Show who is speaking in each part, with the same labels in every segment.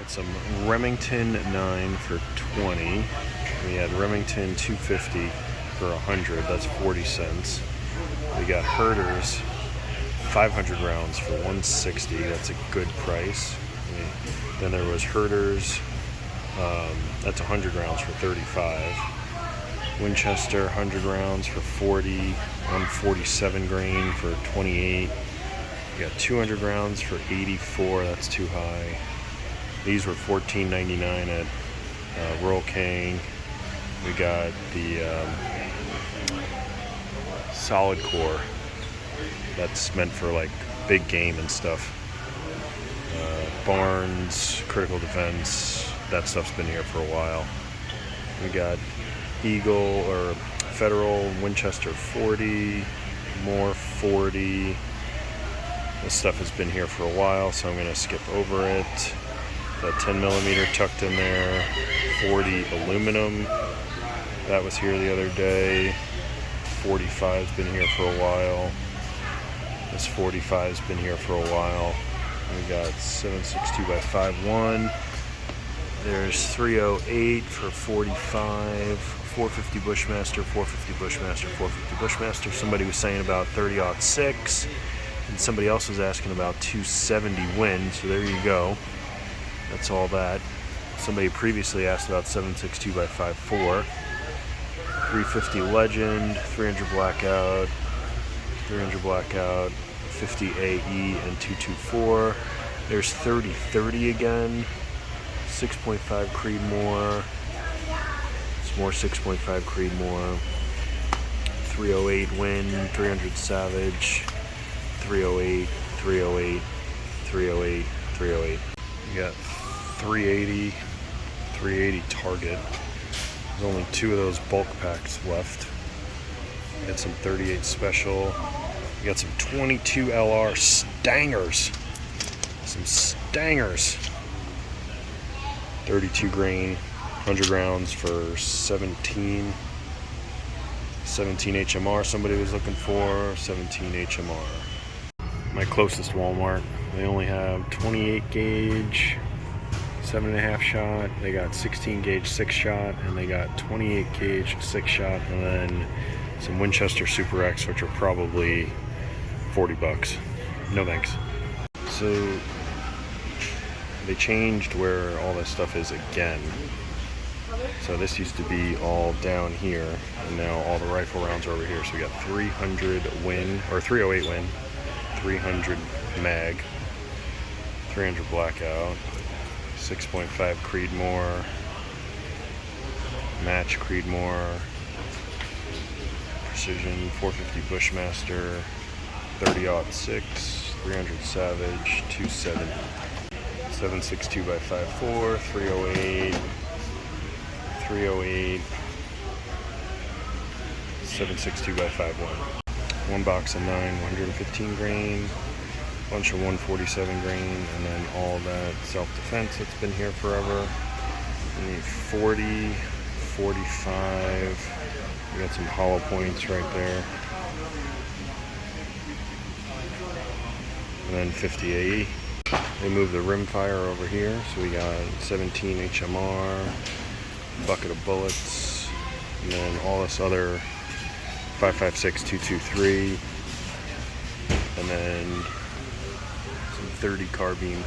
Speaker 1: Got some Remington 9 for 20. We had Remington 250 for 100. That's 40 cents. We got Herders 500 rounds for 160. That's a good price. Then there was Herders. That's 100 rounds for 35. Winchester 100 rounds for 40. 147 grain for 28. We got 200 rounds for 84. That's too high. These were $14.99 at Rural King. We got the solid core. That's meant for like big game and stuff. Barnes, critical defense. That stuff's been here for a while. We got Eagle or Federal Winchester 40, more 40. This stuff has been here for a while, so I'm going to skip over it. That 10 millimeter tucked in there. 40 aluminum. That was here the other day. 45's been here for a while. This 45's been here for a while. We got 7.62x5.1. There's 308 for 45. 450 Bushmaster, 450 Bushmaster, 450 Bushmaster. Somebody was saying about 30-06. And somebody else was asking about 270 Win, so there you go. That's all that. Somebody previously asked about 7.62x5.4. 350 Legend, 300 Blackout, 300 Blackout, 50 AE, and 224. There's 30-30 again. 6.5 Creedmoor. Some more 6.5 Creedmoor. 308 Win, 300 Savage. 308, 308, 308, 308. You got 380, 380 Target. There's only 2 of those bulk packs left. You got some 38 Special. You got some 22 LR Stangers. Some Stangers. 32 grain, 100 rounds for 17. 17 HMR somebody was looking for. 17 HMR. My closest Walmart, they only have 28 gauge 7.5 shot, they got 16 gauge 6 shot, and they got 28 gauge 6 shot, and then some Winchester Super X, which are probably 40 bucks. No thanks. So they changed where all this stuff is again. So this used to be all down here, and now all the rifle rounds are over here. So we got 300 Win, or 308 Win, 300 Mag, 300 Blackout, 6.5 Creedmoor, Match Creedmoor, Precision 450 Bushmaster, 30-06, 300 Savage, 270, 7.62x5.4, 308, 308, 7.62x5.1. One box of 9, 115 grain, bunch of 147 grain, and then all that self-defense that's been here forever. We need 40, 45. We got some hollow points right there. And then 50 AE. They moved the rimfire over here, so we got 17 HMR, bucket of bullets, and then all this other 5.56, 223, and then some 30 carbine.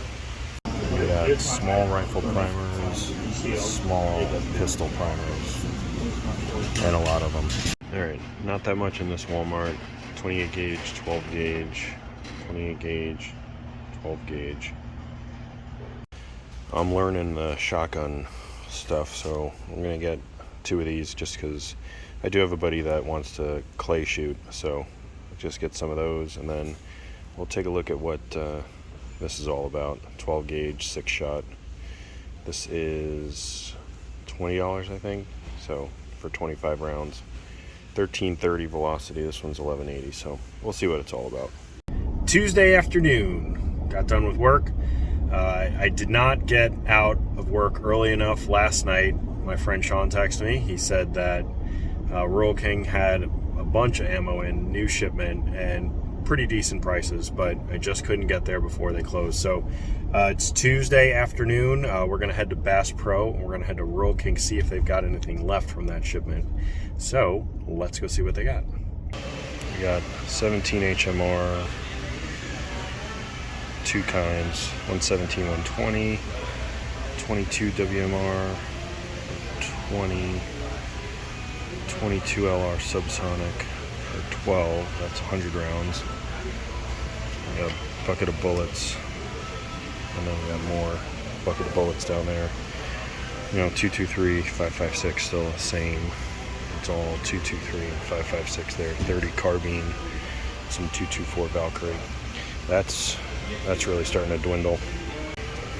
Speaker 1: We got small rifle primers, small pistol primers, and a lot of them. Alright, not that much in this Walmart. 28 gauge, 12 gauge, 28 gauge, 12 gauge. I'm learning the shotgun stuff, so I'm gonna get 2 of these just because I do have a buddy that wants to clay shoot, so just get some of those, and then we'll take a look at what this is all about. 12 gauge 6 shot. This is $20, I think, so for 25 rounds. 1330 velocity. This one's 1180, so we'll see what it's all about. Tuesday afternoon, got done with work. I did not get out of work early enough last night. My friend Sean texted me. He said that Rural King had a bunch of ammo in, new shipment, and pretty decent prices, but I just couldn't get there before they closed. So it's Tuesday afternoon. We're going to head to Bass Pro, and we're going to head to Rural King, see if they've got anything left from that shipment. So let's go see what they got. We got 17 HMR, two kinds, 117, 120, 22 WMR, 22 LR subsonic for 12, that's 100 rounds. We got a bucket of bullets, and then we got more bucket of bullets down there. 223, 5.56 still the same. It's all 223 and 5.56 there. 30 carbine, some 224 Valkyrie. That's really starting to dwindle.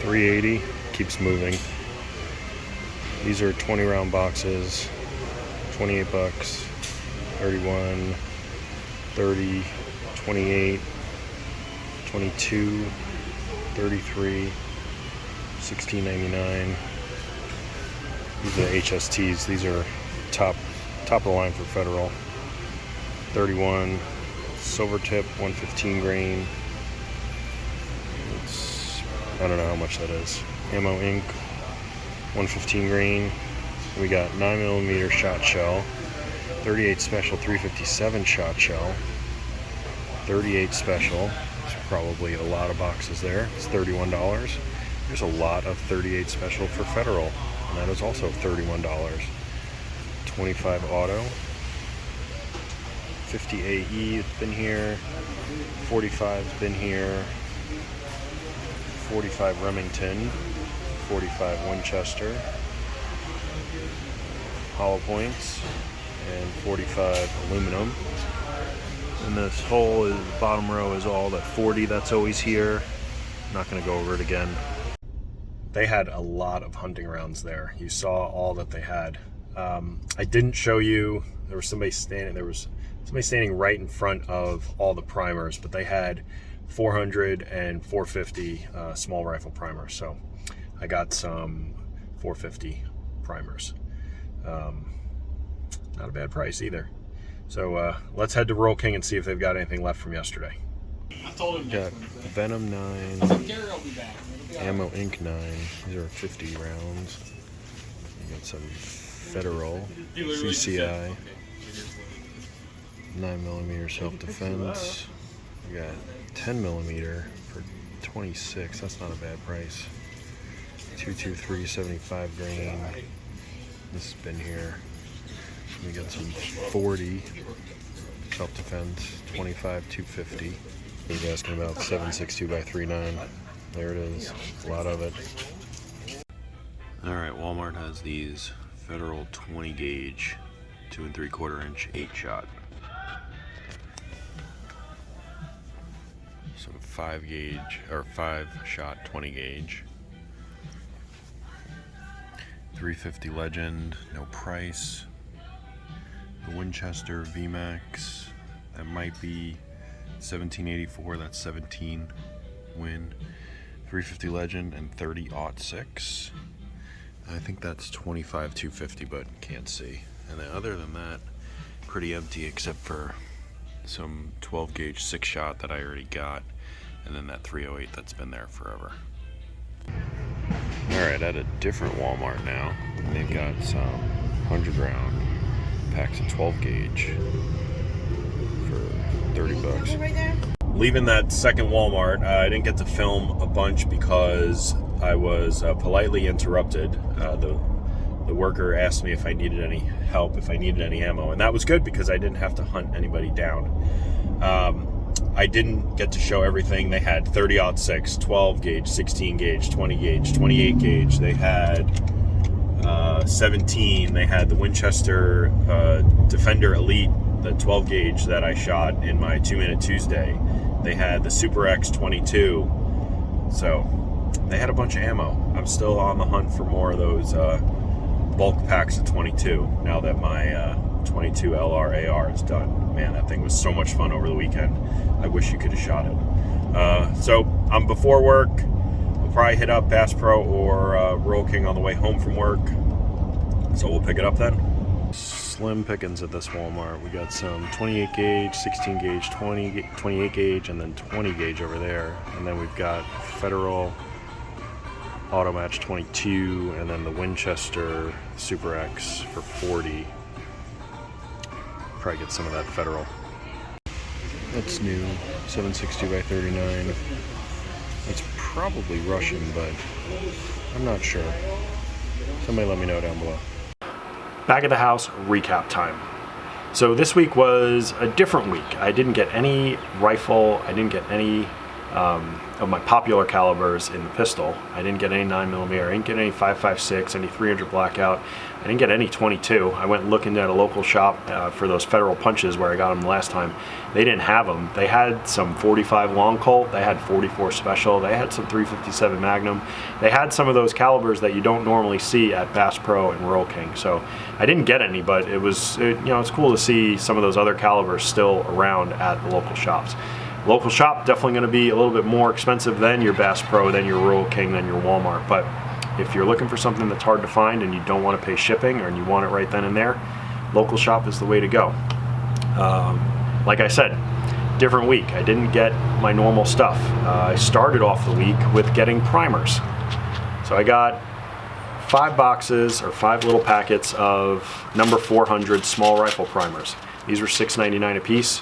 Speaker 1: 380 keeps moving. These are 20 round boxes, 28 bucks, 31, 30, 28, 22, 33, 16.99. These are the HSTs. These are top of the line for Federal. 31, silver tip, 115 grain. I don't know how much that is. Ammo Inc. 115 grain. We got 9mm shot shell, 38 special 357 shot shell, 38 special. There's probably a lot of boxes there. It's $31. There's a lot of 38 special for Federal, and that is also $31. 25 auto, 50 AE has been here, 45's been here, 45 Remington, 45 Winchester, hollow points, and 45 aluminum. And this whole bottom row is all that 40 that's always here. I'm not going to go over it again. They had a lot of hunting rounds there. You saw all that they had. I didn't show you. There was somebody standing right in front of all the primers, but they had 400 and 450 small rifle primers. So I got some 450 primers. Not a bad price either. So let's head to Rural King and see if they've got anything left from yesterday.
Speaker 2: I told him
Speaker 1: got Venom 9,
Speaker 2: Gary will be back.
Speaker 1: Ammo Inc. 9. These are 50 rounds. You got some Federal CCI, 9mm self-defense. We got 10mm for 26. That's not a bad price. 223 75 grain. This has been here. We got some 40 self-defense, 25 250. We were asking about 7.62 by 3.9. There it is. A lot of it. All right, Walmart has these Federal 20 gauge, 2 3/4 inch 8-shot. Some 5 gauge or 5-shot 20 gauge. 350 Legend, no price. The Winchester VMAX, that might be 1784. That's 17 win. 350 Legend and 30-06. I think that's 25 250, but can't see. And then other than that, pretty empty except for some 12 gauge 6-shot that I already got, and then that 308 that's been there forever. Alright, at a different Walmart now, they've got some 100 round packs of 12 gauge for 30 bucks. Leaving that second Walmart, I didn't get to film a bunch because I was politely interrupted. The worker asked me if I needed any help, if I needed any ammo, and that was good because I didn't have to hunt anybody down. I didn't get to show everything. They had 30-06, 12 gauge, 16 gauge, 20 gauge, 28 gauge. They had 17. They had the Winchester Defender Elite, the 12 gauge that I shot in my 2-Minute Tuesday. They had the Super X 22. So they had a bunch of ammo. I'm still on the hunt for more of those bulk packs of 22 now that my 22 LR AR is done. Man, that thing was so much fun over the weekend. I wish you could have shot it. So I'm before work. We'll probably hit up Bass Pro or Rural King on the way home from work. So we'll pick it up then. slim pickings at this Walmart. We got some 28 gauge, 16 gauge, 28 gauge, and then 20 gauge over there. And then we've got Federal Auto Match 22, and then the Winchester Super X for 40. Probably get some of that Federal. That's new, 760 by 39. It's probably Russian, but I'm not sure. Somebody let me know down below. Back at the house, recap time. So this week was a different week. I didn't get any rifle. I didn't get any of my popular calibers in the pistol. I didn't get any 9mm. I didn't get any 5.56, any 300 blackout. I didn't get any 22. I went looking at a local shop for those Federal punches where I got them last time. They didn't have them. They had some 45 long Colt. They had 44 special. They had some 357 Magnum. They had some of those calibers that you don't normally see at Bass Pro and Rural King. So I didn't get any, but it's cool to see some of those other calibers still around at the local shops. Local shop definitely going to be a little bit more expensive than your Bass Pro, than your Rural King, than your Walmart. But if you're looking for something that's hard to find and you don't want to pay shipping, or you want it right then and there, local shop is the way to go. Like I said, different week. I didn't get my normal stuff. I started off the week with getting primers. So I got 5 boxes, or 5 little packets of number 400 small rifle primers. These were $6.99 a piece.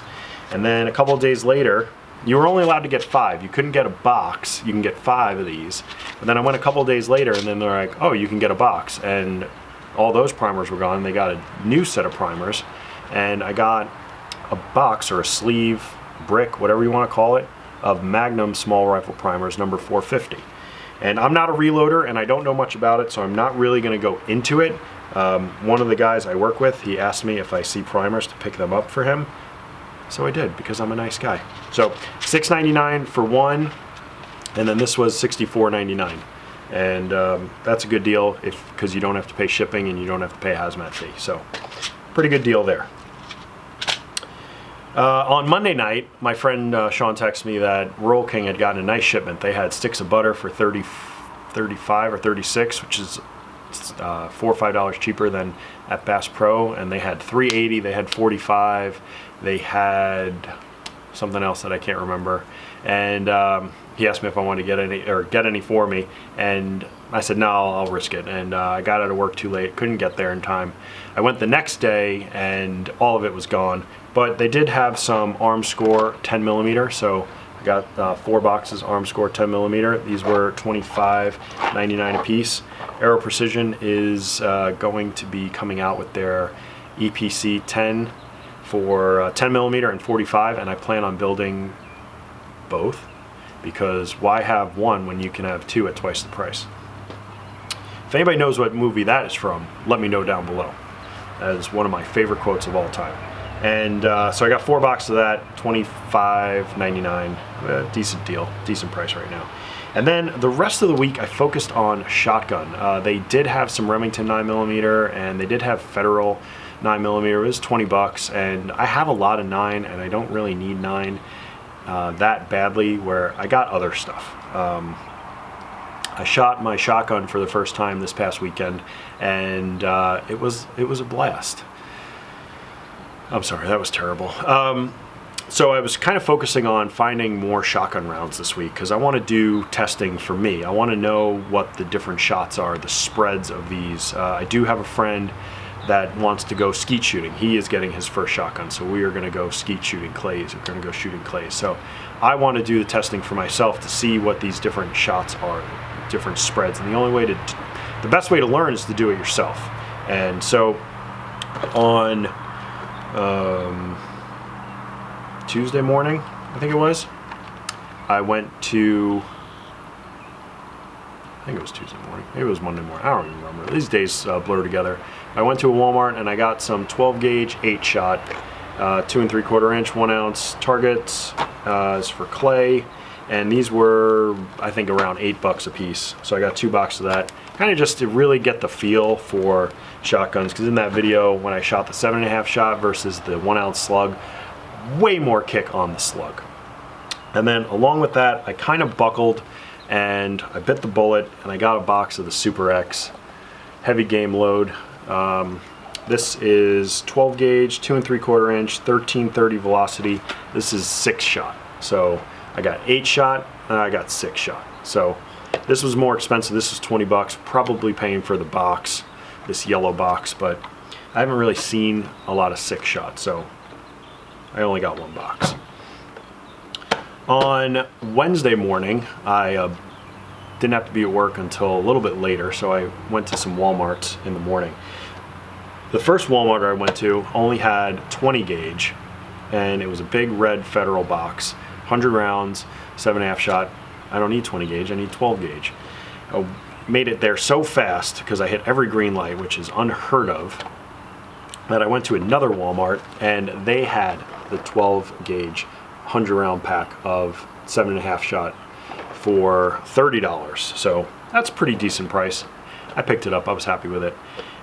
Speaker 1: And then a couple of days later, you were only allowed to get 5. You couldn't get a box. You can get 5 of these. And then I went a couple of days later, and then they're like, oh, you can get a box. And all those primers were gone. They got a new set of primers. And I got a box, or a sleeve, brick, whatever you want to call it, of Magnum small rifle primers, number 450. And I'm not a reloader, and I don't know much about it, so I'm not really going to go into it. One of the guys I work with, he asked me if I see primers to pick them up for him. So I did, because I'm a nice guy. So $6.99 for one, and then this was $64.99. And that's a good deal because you don't have to pay shipping and you don't have to pay a hazmat fee. So pretty good deal there. On Monday night, my friend Sean texted me that Rural King had gotten a nice shipment. They had sticks of butter for $35 or $36, which is $4 or $5 cheaper than at Bass Pro. And they had $3.80, they had $45, they had something else that I can't remember. And he asked me if I wanted to get any for me, and I said no, I'll risk it. And I got out of work too late, couldn't get there in time. I went the next day, and all of it was gone. But they did have some Armscore 10mm, so I got 4 boxes Armscore 10mm. These were $25.99 a piece. Aero Precision is going to be coming out with their EPC 10 for 10mm and 45, and I plan on building both, because why have one when you can have 2 at twice the price? If anybody knows what movie that is from, let me know down below. That is one of my favorite quotes of all time. And so I got 4 boxes of that, $25.99, decent deal, decent price right now. And then the rest of the week I focused on shotgun. They did have some Remington 9mm, and they did have Federal 9mm. It was 20 bucks, and I have a lot of 9, and I don't really need 9 that badly, where I got other stuff. I shot my shotgun for the first time this past weekend, and it was a blast. I'm sorry, that was terrible. So I was kind of focusing on finding more shotgun rounds this week, because I want to do testing for me. I want to know what the different shots are, the spreads of these. I do have a friend that wants to go skeet shooting. He is getting his first shotgun, so we are going to go skeet shooting clays. We're going to go shooting clays. So I want to do the testing for myself to see what these different shots are, different spreads. And the best way to learn is to do it yourself. And so on Tuesday morning, I think it was, I went to, I think it was Tuesday morning, maybe it was Monday morning, I don't even remember. These days blur together. I went to a Walmart and I got some 12 gauge 8-shot, 2 3/4 inch, 1 ounce targets for clay, and these were, I think, around $8 a piece. So I got 2 boxes of that, kind of just to really get the feel for shotguns, because in that video when I shot the 7.5 shot versus the 1 ounce slug, way more kick on the slug. And then along with that, I kind of buckled and I bit the bullet, and I got a box of the Super X heavy game load. This is 12 gauge, 2 3/4 inch, 1330 velocity. This is 6-shot. So I got 8-shot and I got 6-shot. So this was more expensive. This was 20 bucks, probably paying for the box, this yellow box, but I haven't really seen a lot of 6-shot, so I only got 1 box. On Wednesday morning, I didn't have to be at work until a little bit later, so I went to some Walmarts in the morning. The first Walmart I went to only had 20 gauge, and it was a big red Federal box, 100 rounds, 7.5 shot. I don't need 20 gauge, I need 12 gauge. I made it there so fast because I hit every green light, which is unheard of, that I went to another Walmart and they had the 12 gauge 100 round pack of 7.5 shot for $30. So that's a pretty decent price. I picked it up, I was happy with it.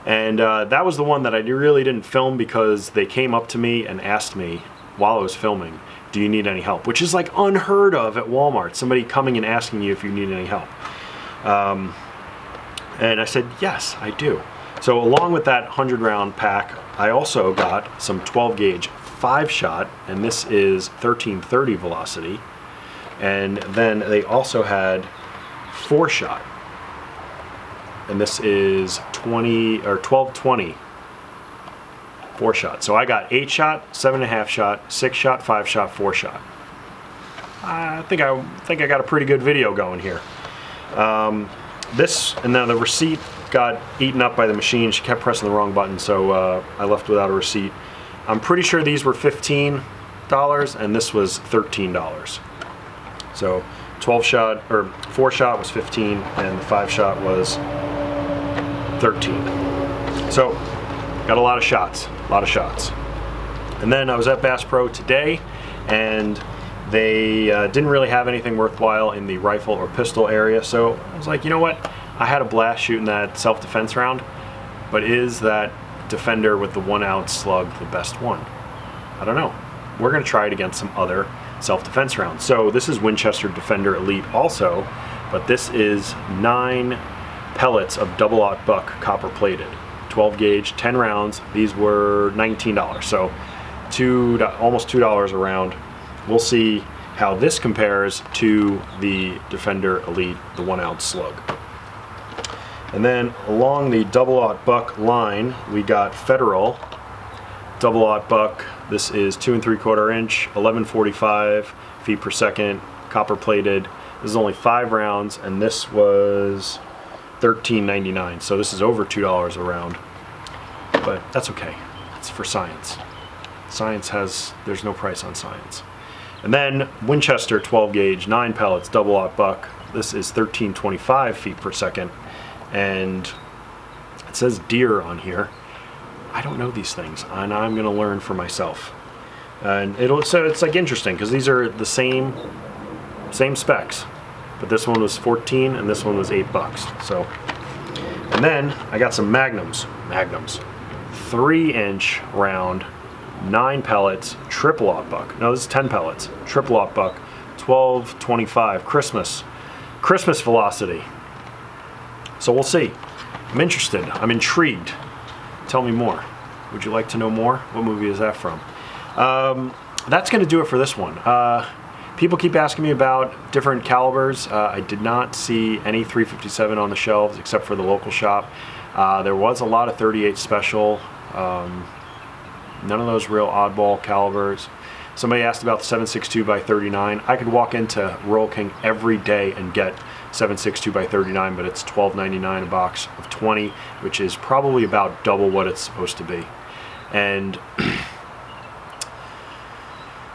Speaker 1: And that was the one that I really didn't film because they came up to me and asked me while I was filming, do you need any help? Which is like unheard of at Walmart, somebody coming and asking you if you need any help. And I said, yes, I do. So along with that 100 round pack, I also got some 12 gauge 5-shot, and this is 1330 velocity. And then they also had 4-shot, and this is 1220 4-shot. So I got 8-shot, 7.5 shot, 6-shot, 5-shot, 4-shot. I think I got a pretty good video going here. This, and now the receipt got eaten up by the machine. She kept pressing the wrong button, so I left without a receipt. I'm pretty sure these were $15 and this was $13. So 12-shot or 4-shot was 15 and the 5-shot was 13. So got a lot of shots. And then I was at Bass Pro today, and they didn't really have anything worthwhile in the rifle or pistol area, so I was like, you know what? I had a blast shooting that self-defense round, but is that Defender with the 1-ounce slug the best one? I don't know. We're going to try it against some other self-defense rounds. So this is Winchester Defender Elite also, but this is 9 pellets of double-aught buck copper plated. 12 gauge, 10 rounds. These were $19, so almost $2 a round. We'll see how this compares to the Defender Elite, the 1-ounce slug. And then along the double-aught buck line, we got Federal double-aught buck. This is 2 3/4 inch, 1145 feet per second, copper plated. This is only 5 rounds, and this was $13.99, so this is over $2 a round, but that's okay. It's for science. There's no price on science. And then Winchester 12 gauge, 9 pellets, double-aught buck. This is 1325 feet per second, and it says deer on here. I don't know these things, and I'm gonna learn for myself. And so it's like interesting because these are the same specs, but this one was 14 and this one was $8. So, and then I got some magnums, 3-inch round, 9 pellets, triple-aught buck. No, this is 10 pellets, triple-aught buck, 1225 Christmas velocity. So we'll see. I'm interested. I'm intrigued. Tell me more. Would you like to know more? What movie is that from? That's going to do it for this one. People keep asking me about different calibers. I did not see any 357 on the shelves except for the local shop. There was a lot of 38 special. None of those real oddball calibers. Somebody asked about the 7.62 by 39. I could walk into Royal King every day and get 7.62 by 39, but it's $12.99 a box of 20, which is probably about double what it's supposed to be. And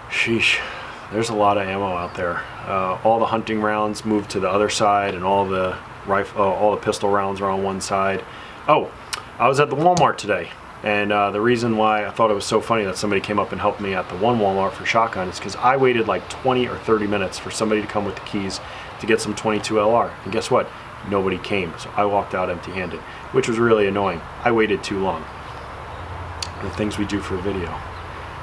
Speaker 1: sheesh, there's a lot of ammo out there. All the hunting rounds moved to the other side, and all the pistol rounds are on one side. Oh, I was at the Walmart today. And the reason why I thought it was so funny that somebody came up and helped me at the one Walmart for shotgun is because I waited like 20 or 30 minutes for somebody to come with the keys to get some 22 LR. And guess what? Nobody came. So I walked out empty-handed, which was really annoying. I waited too long. The things we do for a video.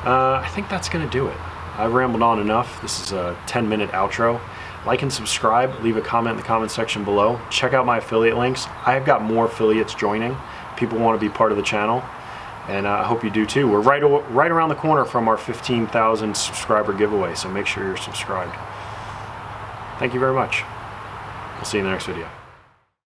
Speaker 1: I think that's going to do it. I've rambled on enough. This is a 10-minute outro. Like and subscribe. Leave a comment in the comment section below. Check out my affiliate links. I've got more affiliates joining. People want to be part of the channel. and I hope you do too. We're right around the corner from our 15,000 subscriber giveaway, so make sure you're subscribed. Thank you very much. We'll see you in the next video.